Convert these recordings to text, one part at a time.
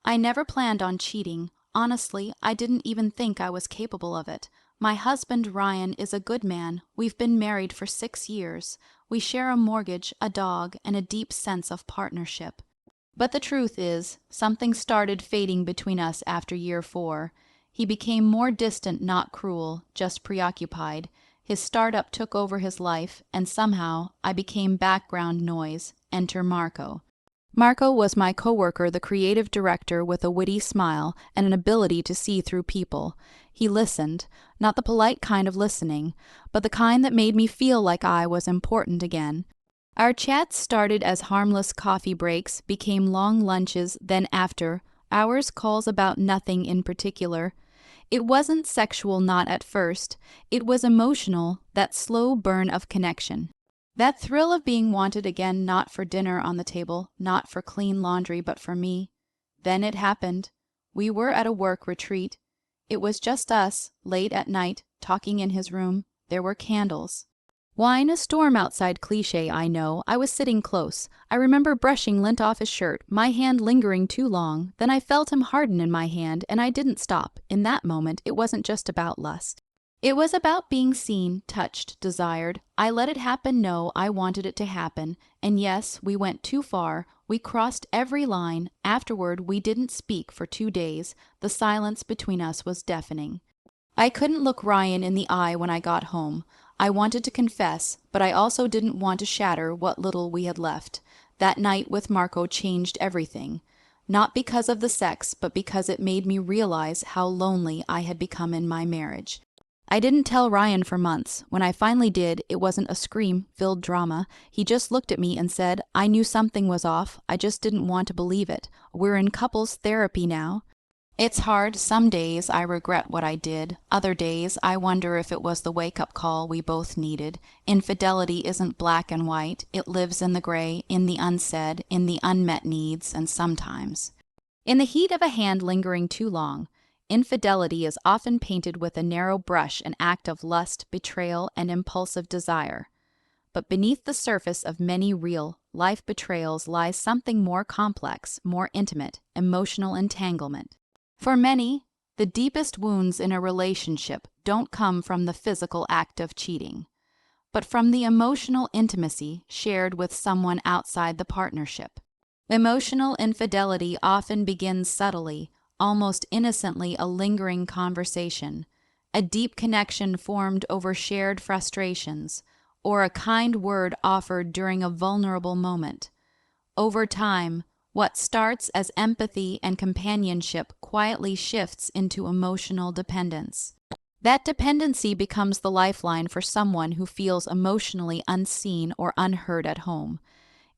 I never planned on cheating. Honestly, I didn't even think I was capable of it. My husband, Ryan, is a good man. We've been married for 6 years. We share a mortgage, a dog, and a deep sense of partnership. But the truth is, something started fading between us after year 4. He became more distant, not cruel, just preoccupied. His startup took over his life, and somehow I became background noise. Enter Marco. Marco was my coworker, the creative director with a witty smile and an ability to see through people. He listened, not the polite kind of listening, but the kind that made me feel like I was important again. Our chats started as harmless coffee breaks, became long lunches, then after hours calls about nothing in particular. It wasn't sexual, not at first. It was emotional, that slow burn of connection. That thrill of being wanted again, not for dinner on the table, not for clean laundry, but for me. Then it happened. We were at a work retreat. It was just us, late at night, talking in his room. There were candles. Wine a storm outside cliché, I know. I was sitting close. I remember brushing lint off his shirt, my hand lingering too long. Then I felt him harden in my hand, and I didn't stop. In that moment, it wasn't just about lust. It was about being seen, touched, desired. I let it happen, no, I wanted it to happen. And yes, we went too far. We crossed every line. Afterward, we didn't speak for 2 days. The silence between us was deafening. I couldn't look Ryan in the eye when I got home. I wanted to confess, but I also didn't want to shatter what little we had left. That night with Marco changed everything. Not because of the sex, but because it made me realize how lonely I had become in my marriage. I didn't tell Ryan for months. When I finally did, it wasn't a scream-filled drama. He just looked at me and said, I knew something was off. I just didn't want to believe it. We're in couples therapy now. It's hard. Some days I regret what I did. Other days I wonder if it was the wake-up call we both needed. Infidelity isn't black and white. It lives in the gray, in the unsaid, in the unmet needs, and sometimes in the heat of a hand lingering too long. Infidelity is often painted with a narrow brush, an act of lust, betrayal, and impulsive desire. But beneath the surface of many real-life betrayals lies something more complex, more intimate, emotional entanglement. For many, the deepest wounds in a relationship don't come from the physical act of cheating, but from the emotional intimacy shared with someone outside the partnership. Emotional infidelity often begins subtly, almost innocently, a lingering conversation, a deep connection formed over shared frustrations, or a kind word offered during a vulnerable moment. Over time, what starts as empathy and companionship quietly shifts into emotional dependence. That dependency becomes the lifeline for someone who feels emotionally unseen or unheard at home.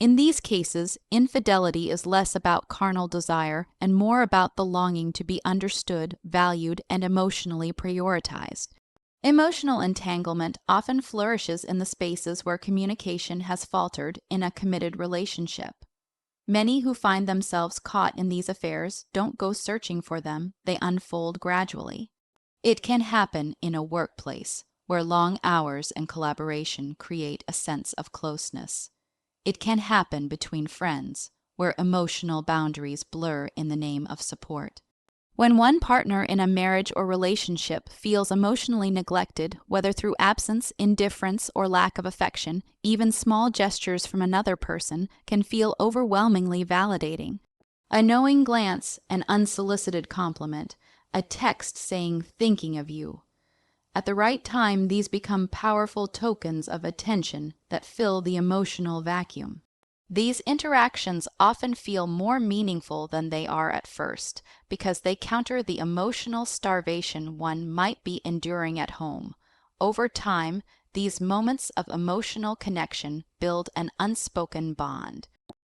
In these cases, infidelity is less about carnal desire and more about the longing to be understood, valued, and emotionally prioritized. Emotional entanglement often flourishes in the spaces where communication has faltered in a committed relationship. Many who find themselves caught in these affairs don't go searching for them, they unfold gradually. It can happen in a workplace, where long hours and collaboration create a sense of closeness. It can happen between friends, where emotional boundaries blur in the name of support. When one partner in a marriage or relationship feels emotionally neglected, whether through absence, indifference, or lack of affection, even small gestures from another person can feel overwhelmingly validating. A knowing glance, an unsolicited compliment, a text saying "thinking of you." At the right time, these become powerful tokens of attention that fill the emotional vacuum. These interactions often feel more meaningful than they are at first, because they counter the emotional starvation one might be enduring at home. Over time, these moments of emotional connection build an unspoken bond.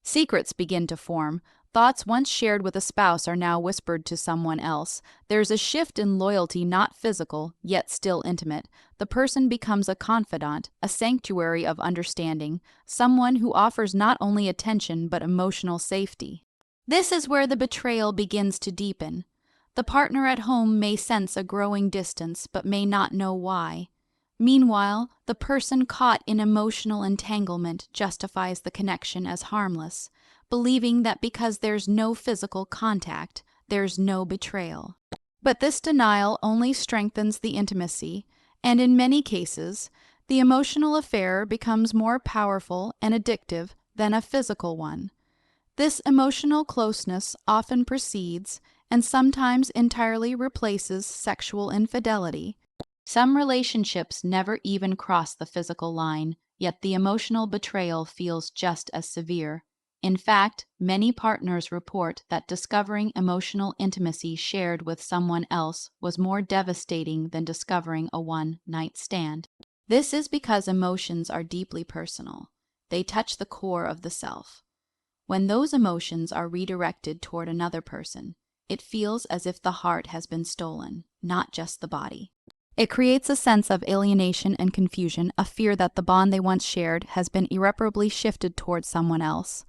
Secrets begin to form. Thoughts once shared with a spouse are now whispered to someone else. There's a shift in loyalty, not physical, yet still intimate. The person becomes a confidant, a sanctuary of understanding, someone who offers not only attention but emotional safety. This is where the betrayal begins to deepen. The partner at home may sense a growing distance but may not know why. Meanwhile, the person caught in emotional entanglement justifies the connection as harmless. believing that because there's no physical contact, there's no betrayal. But this denial only strengthens the intimacy, and in many cases, the emotional affair becomes more powerful and addictive than a physical one. This emotional closeness often precedes and sometimes entirely replaces sexual infidelity. Some relationships never even cross the physical line, yet the emotional betrayal feels just as severe. In fact, many partners report that discovering emotional intimacy shared with someone else was more devastating than discovering a one-night stand. This is because emotions are deeply personal. They touch the core of the self. When those emotions are redirected toward another person, it feels as if the heart has been stolen, not just the body. It creates a sense of alienation and confusion, a fear that the bond they once shared has been irreparably shifted toward someone else.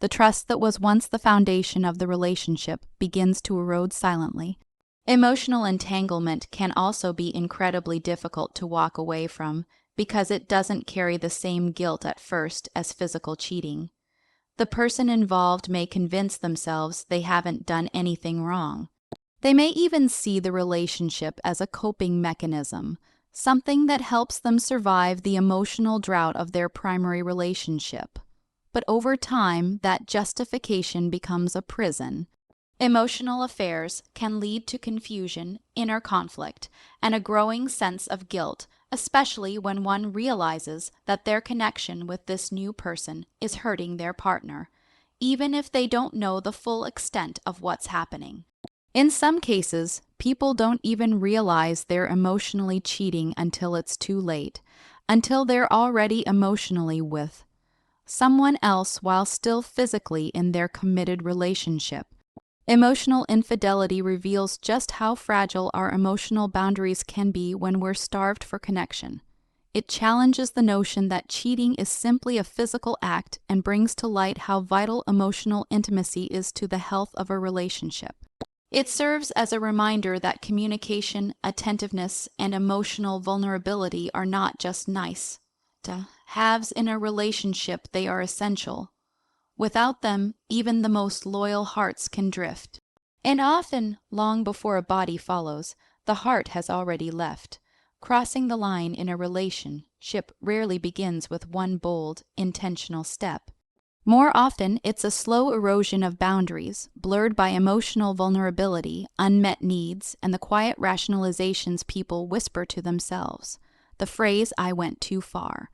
The trust that was once the foundation of the relationship begins to erode silently. Emotional entanglement can also be incredibly difficult to walk away from because it doesn't carry the same guilt at first as physical cheating. The person involved may convince themselves they haven't done anything wrong. They may even see the relationship as a coping mechanism, something that helps them survive the emotional drought of their primary relationship. But over time, that justification becomes a prison. Emotional affairs can lead to confusion, inner conflict, and a growing sense of guilt, especially when one realizes that their connection with this new person is hurting their partner, even if they don't know the full extent of what's happening. In some cases, people don't even realize they're emotionally cheating until it's too late, until they're already emotionally with someone else while still physically in their committed relationship. Emotional infidelity reveals just how fragile our emotional boundaries can be when we're starved for connection. It challenges the notion that cheating is simply a physical act and brings to light how vital emotional intimacy is to the health of a relationship. It serves as a reminder that communication, attentiveness, and emotional vulnerability are not just nice to haves in a relationship, they are essential. Without them, even the most loyal hearts can drift. And often, long before a body follows, the heart has already left. Crossing the line in a relationship rarely begins with one bold, intentional step. More often, it's a slow erosion of boundaries, blurred by emotional vulnerability, unmet needs, and the quiet rationalizations people whisper to themselves. The phrase, "I went too far,"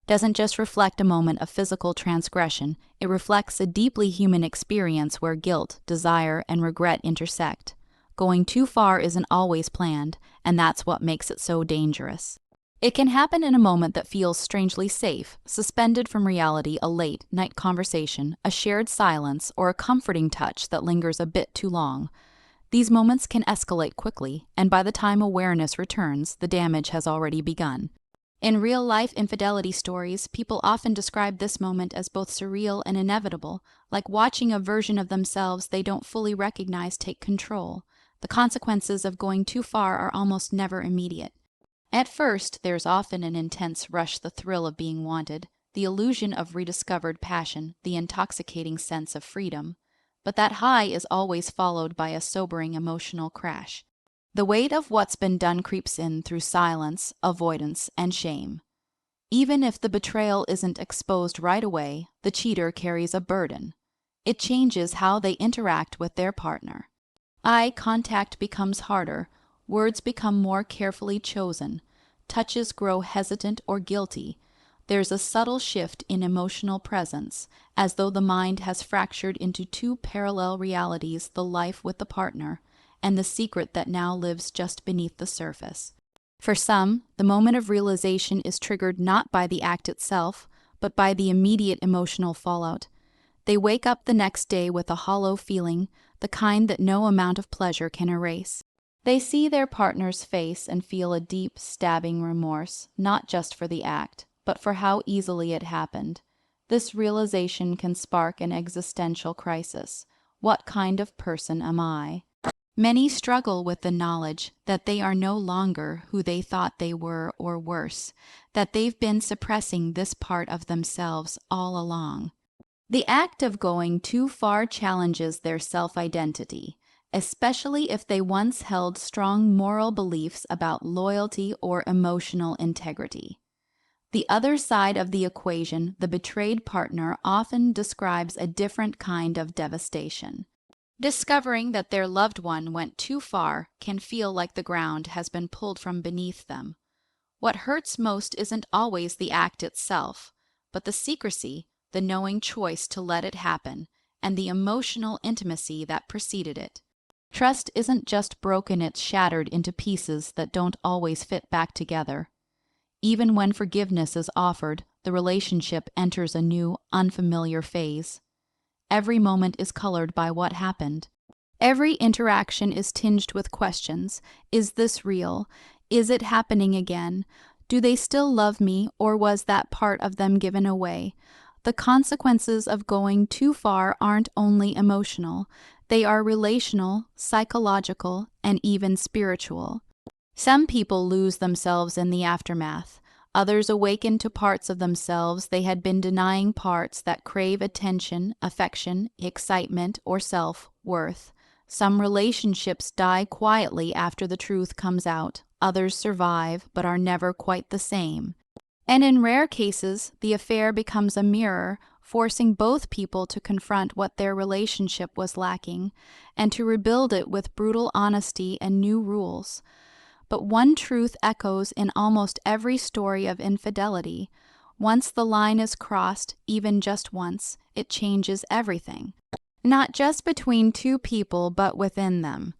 doesn't just reflect a moment of physical transgression, it reflects a deeply human experience where guilt, desire, and regret intersect. Going too far isn't always planned, and that's what makes it so dangerous. It can happen in a moment that feels strangely safe, suspended from reality, a late-night conversation, a shared silence, or a comforting touch that lingers a bit too long. These moments can escalate quickly, and by the time awareness returns, the damage has already begun. In real-life infidelity stories, people often describe this moment as both surreal and inevitable, like watching a version of themselves they don't fully recognize take control. The consequences of going too far are almost never immediate. At first, there's often an intense rush, the thrill of being wanted, the illusion of rediscovered passion, the intoxicating sense of freedom. But that high is always followed by a sobering emotional crash. The weight of what's been done creeps in through silence, avoidance, and shame. Even if the betrayal isn't exposed right away, the cheater carries a burden. It changes how they interact with their partner. Eye contact becomes harder, words become more carefully chosen, touches grow hesitant or guilty. There's a subtle shift in emotional presence, as though the mind has fractured into two parallel realities: the life with the partner and the secret that now lives just beneath the surface. For some, the moment of realization is triggered not by the act itself, but by the immediate emotional fallout. They wake up the next day with a hollow feeling, the kind that no amount of pleasure can erase. They see their partner's face and feel a deep, stabbing remorse, not just for the act, but for how easily it happened. This realization can spark an existential crisis. What kind of person am I? Many struggle with the knowledge that they are no longer who they thought they were, or worse, that they've been suppressing this part of themselves all along. The act of going too far challenges their self-identity, especially if they once held strong moral beliefs about loyalty or emotional integrity. The other side of the equation, the betrayed partner, often describes a different kind of devastation. Discovering that their loved one went too far can feel like the ground has been pulled from beneath them. What hurts most isn't always the act itself, but the secrecy, the knowing choice to let it happen, and the emotional intimacy that preceded it. Trust isn't just broken, it's shattered into pieces that don't always fit back together. Even when forgiveness is offered, the relationship enters a new, unfamiliar phase. Every moment is colored by what happened. Every interaction is tinged with questions. Is this real? Is it happening again? Do they still love me, or was that part of them given away? The consequences of going too far aren't only emotional. They are relational, psychological, and even spiritual. Some people lose themselves in the aftermath. Others awaken to parts of themselves they had been denying, parts that crave attention, affection, excitement, or self-worth. Some relationships die quietly after the truth comes out. Others survive, but are never quite the same. And in rare cases, the affair becomes a mirror, forcing both people to confront what their relationship was lacking, and to rebuild it with brutal honesty and new rules. But one truth echoes in almost every story of infidelity. Once the line is crossed, even just once, it changes everything. Not just between two people, but within them.